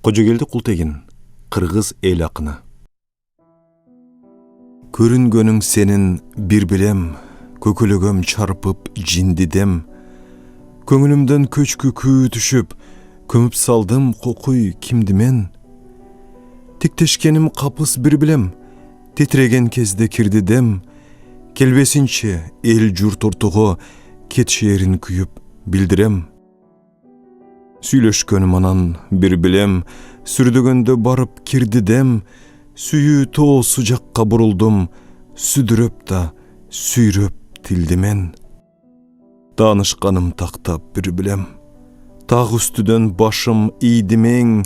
Кожогелди Култегин, кыргыз эл акыны. Көрүнгөнүң сенин бир билем, көкөлөгөм чарпып жиндидем. Көңүлүмдөн көчкү күү түшүп, көмүп салдым кокуй кимди мен. Тиктешкеним капыс бир билем, титреген кезде кирдидем. Келбесинче эл журт ортого, кетшээрин күйүп билдирем. Сүйлөшкөнүм анан бир билем, сүрдөгөндө барып кирдидем. Сүйүү тоосу жакка бурулдум, сүдүрөп да сүйрөп тилди мен. Таанышканым тактап бир билем, таг үстүдөн башым ийдимең.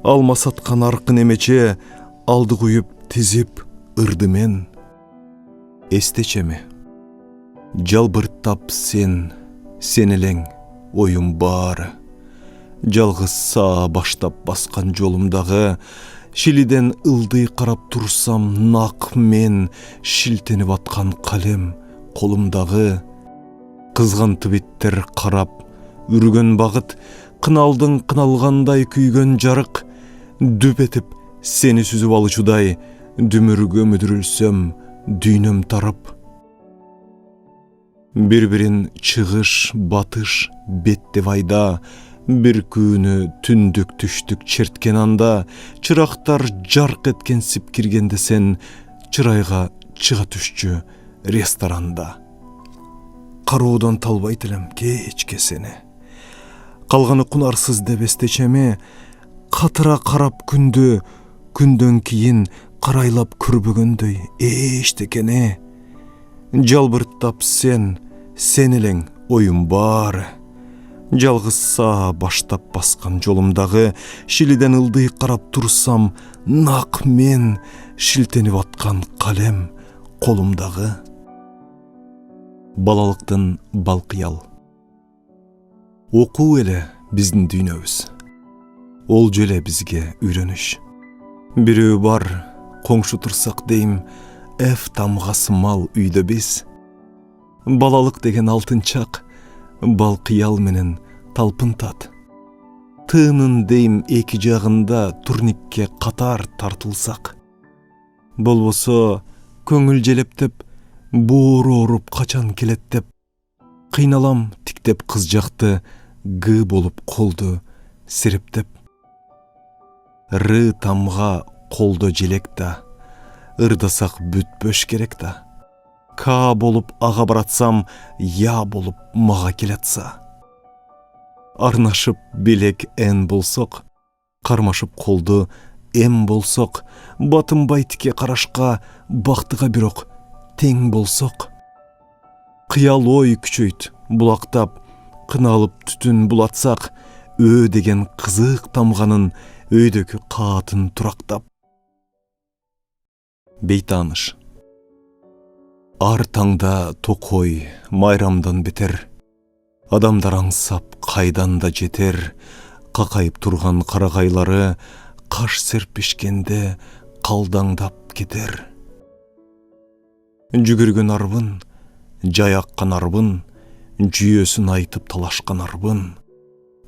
Алма саткан аркын эмече, алды куюп тизип ырды мен. Эстечеме, жалбырттап сен элең оюм баары. Жалгыз саа баштап баскан жолумдагы, шилиден ылдый карап турсам нак мен. Шилтенип аткан калем колумдагы, кызган твиттер карап үргөн багыт. Кыналдың кыналгандай күйгөн жарык, дүп этип сени сүзүп алычудай. Дүмүргө мүдүрүлсөм дүйнөм тарып. Бир-бирин чыгыш батыш беттеп айда, бир күнү түндүк түштүк черткен анда. Чырактар жарк эткенсип киргенде сен, чырайга чыга түшчү ресторанда. Кароодон талбайт элем кечке сени, калганы кунарсыз деп эстечеме. Катыра карап күндө, күндөн кийин карайлап көрбөгөндөй эчтекени. Жалбырттап сен элең оюм баары. Жалгыз саа баштап баскан жолумдагы, шилиден ылдый карап турсам нак мен. Шилтенип аткан калем колумдагы. Балалыктын балкыял. Окуу эле биздин дүйнөбүз, ол желе бизге үйрөнүш. Бирөө бар, коңшу турсак дейм, тамгасымал үйдө биз. Балалык деген алтын чак, балкыял менен талпынтат. Тыынын дейм эки жагында турникке катар тартылсак. Болбосо көңүл желептеп, боору ооруп качан келет деп. Кыйналам тиктеп кыз жакты, гы болуп колду сирептеп. Ры тамга колдо желек да, ырдасак бүтпөш керек да. Ка болуп ага баратсам, я болуп мага келатса. Арнашып белек эн болсок, кармашып колду эм болсок. Батынбай тике карашка, бактыга бирок тең болсок. Кыял ой күчөйт булактап, кыналып түтүн булатсак. Деген кызык тамганын өйдөгү каатын турактап. Бейтаныш. Ар таңда токой майрамдан бетер, адамдар аңсап кайдан да жетер. Какайып турган карагайлары, каш серпишкенде калдаңдап кетер. Жүгүргөн арбын, жай аккан арбын, жүйөсүн айтып талашкан арбын.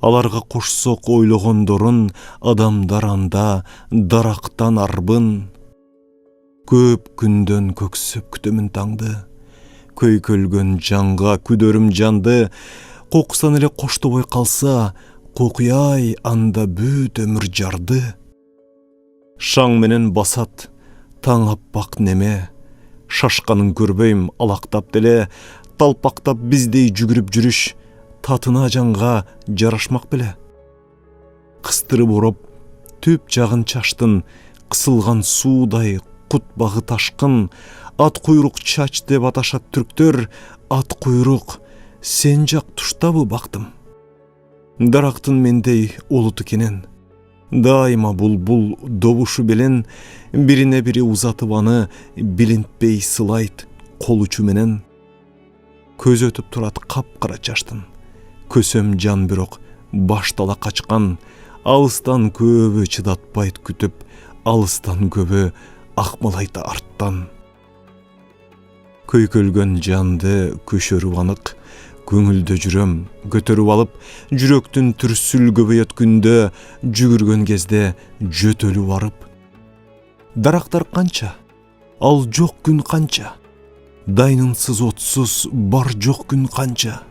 Аларга кошсок ойлогондорун, адамдар анда дарактан арбын. Көп күндөн көксөп күтөмүн таңды, көйкөлгөн жанга күдөрүм жанды. Кокусан эле коштобой калса, кокуяй анда бүт өмүр жарды. Шаң менен басат таң аппак неме, шашканын көрбөйм алактап деле. Талпактап биздей жүгүрүп жүрүш, татына жанга жарашмак беле. Кыстырып ороп түп жагын чаштын, кысылган суудай кут багы ташкын. Ат куйрук чач деп аташат түрктөр, ат куйрук сен жак туштабы бактым. Дарактын мендей олут экенин, дайыма булбул добушу белен. Бирине бири узатып аны, билинтпей сылайт кол учу менен. Көз өтүп турат капкара чаштын, көсөм жан бирок баштала качкан. Алыстан көбү чыдатпайт күтүп, алыстан көбү акмалайт арттан. Көйкөлгөн жанды көшөрүп анык, Көңүлдө жүрөm, көтөрүп алып, жүрөктүн түрсүл көбөйөткүндө, жүгүргөн кезде жөтөлүп барып. Дарактар канча, ал жок күн канча, дайнынсыз отсуз бар жок күн канча.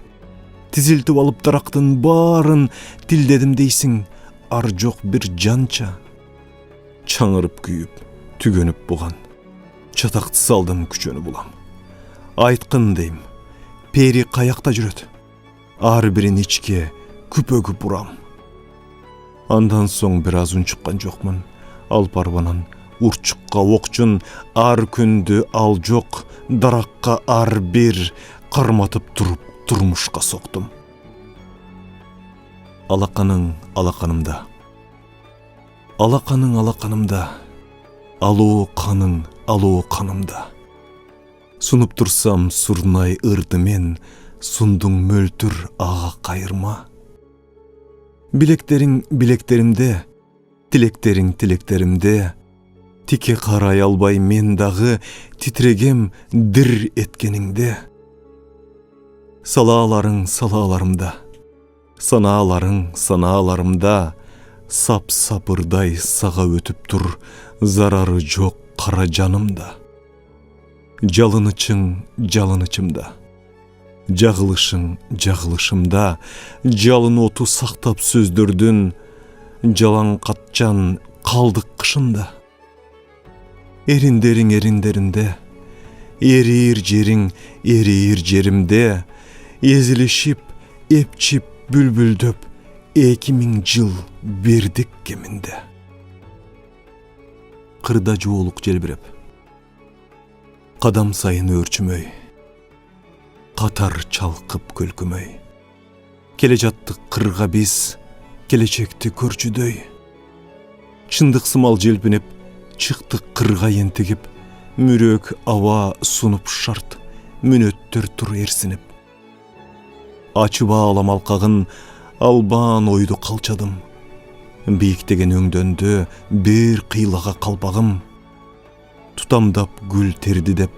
Тизилтип алып дарактын баарын тилдедим дейсиң, ар жок бир жанча. Чаңырып күйүп, түгөнүп буган, чатакты салдым күчөнүп булам. Айткын дейм, пери каякта жүрөт, ар бирин ичке күпөгүп бурам. Андан соң бир аз унчуккан жокмун, алып арбанан урчукка окчун, ар күндү ал жок, даракка ар бир карматып туруп турмушка соктум. Алаканың алаканымда, алаканың алаканымда, алуу канымда. Сунуп турсам сурнай ырдымен, сундуң мөлтүр ага кайырма. Билектериң билектеримде, тилектериң тилектеримде, тике карай албай мен дагы титрегем дир эткениңде. Салааларың салааларымда, санааларың санааларымда, сап-сапырдай сага өтүп тур, зарары жок кара жанымда. Жалынычың жалынычымда, жагылышың жагылышымда, жалын оту сактап сөздөрдүн, жалаң катчан калдык кышында. Эриндериң эриндеримде, эрийир жериң эрийир жеримде, эзилишип, эпчип, бүлбүлдөп, 2000 жыл бердик кеминде. Кырда жоолук желбиреп, кадам сайын өрчүмөй, катар чалкып көлкүмөй. Келе жаттык кырга биз, келечекти көрчүдөй. Чындык сымал желпинеп, чыктык кырга ентигип, мүрөк аба сунуп шарт, мүнөттөр тур эрсинип. Ачыба алам алкагын, албан ойду калчадым. Бийиктеген өңдөндө бир кыйлага калпагым. Тутамдап гүл терди деп,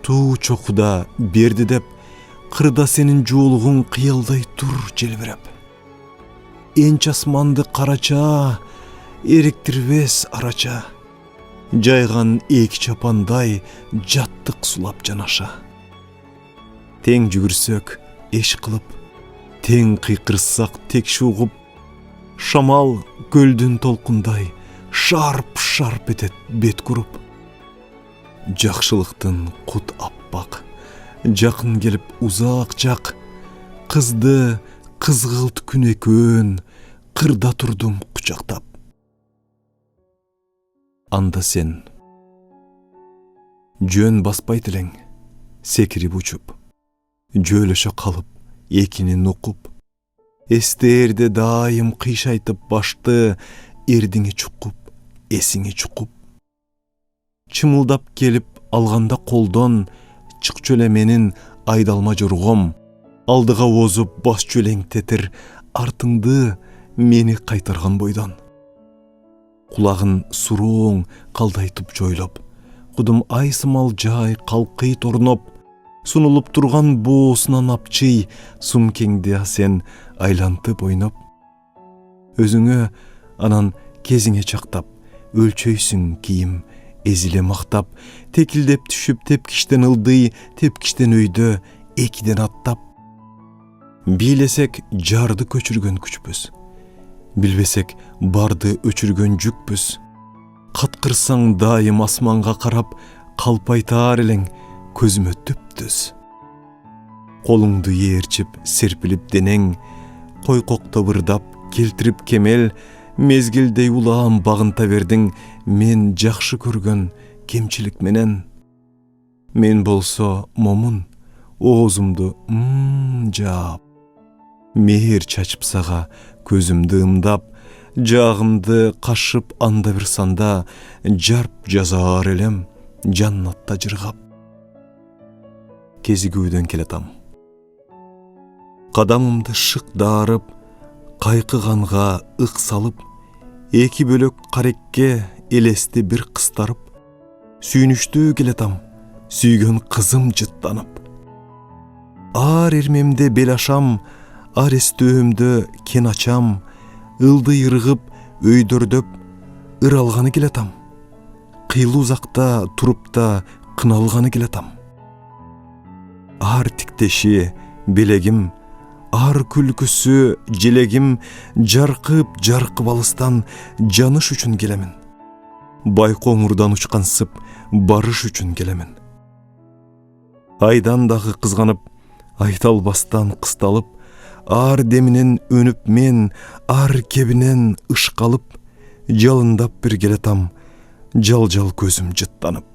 туу чокуда берди деп, кырда сенин жоолугуң кыялдай тур желбиреп. Энч асманды карача, эриктирбес арача, жайган эки чапандай жаттык сулап жанаша. Тең жүгүрсөк эш кылып, тең кыйкырсак текши угуп, шамал көлдүн толкундай шарп-шарп этет бет куруп. Жакшылыктын кут аппак, жакын келип узак жак, кызды кызгылт күн экөөн кырда турдум кучактап. Анда сен жөн баспайт элең, секирип учуп, жөлөшө калып, экинин укуп, эстерде дайым кыйшайтып башты, эрдиңи чукуп, эсиңи чукуп. Чымылдап келип алганда колдон, чыкчу эле менин айдалма жоргом, алдыга озуп бас чөлең тетир, артыңды мени кайтарган бойдон. Кулагын сурооң калдайтып жойлоп, кудум ай сымал жай калкый торноп, сунулуп турган боосунан апчый, сумкеңди сен айлантып ойноп. Өзүңө анан кезиңе чактап, өлчөйсүң кийим, эзиле мактап, текилдеп түшүп тепкиштен ылдый, тепкиштен өйдө, экиден аттап. Бийлесек жарды көчүргөн күчпүз, билбесек барды өчүргөн жүкпүз. Каткырсаң дайым асманга карап, калпайтаар элең көзүмө түптүз. Колуңду ээрчип серпилип денең, койкокто бырдап келтирип кемел, мезгилдей улаам багынта бердиң, мен жакшы көргөн кемчилик менен. Мен болсо момун, оозумду жаап, мээр чачып сага көзүмдү ымдап, жаагымды кашып анда бир санда, жарп жазаар элем жаннатта жыргап. Кезигүүдөн келатам. Кадамымды шык даарып, кайкыганга ык салып, эки бөлөк карекке элести бир кыстарып, сүйүнүштүү келатам, сүйгөн кызым жыттанып. ар эрмемде бел ашам, ар эстөөмдө кен ачам, ылды ыргып, өйдөрдөп, ыралганы келатам. Кыйлуу узакта туруп да кыналганы келатам. Ар тиктеши, белегим, ар күлкүсү, желегим, жаркып алыстан жаныш үчүн келемин. Байкоңурдан учкансып, барыш үчүн келемин. Айдан дагы кызганып, айта албастан кысталып, ар деминен өнүп мен, ар кебинен ышкалып, жалындап бир келатам, жал көзүм жыттанып.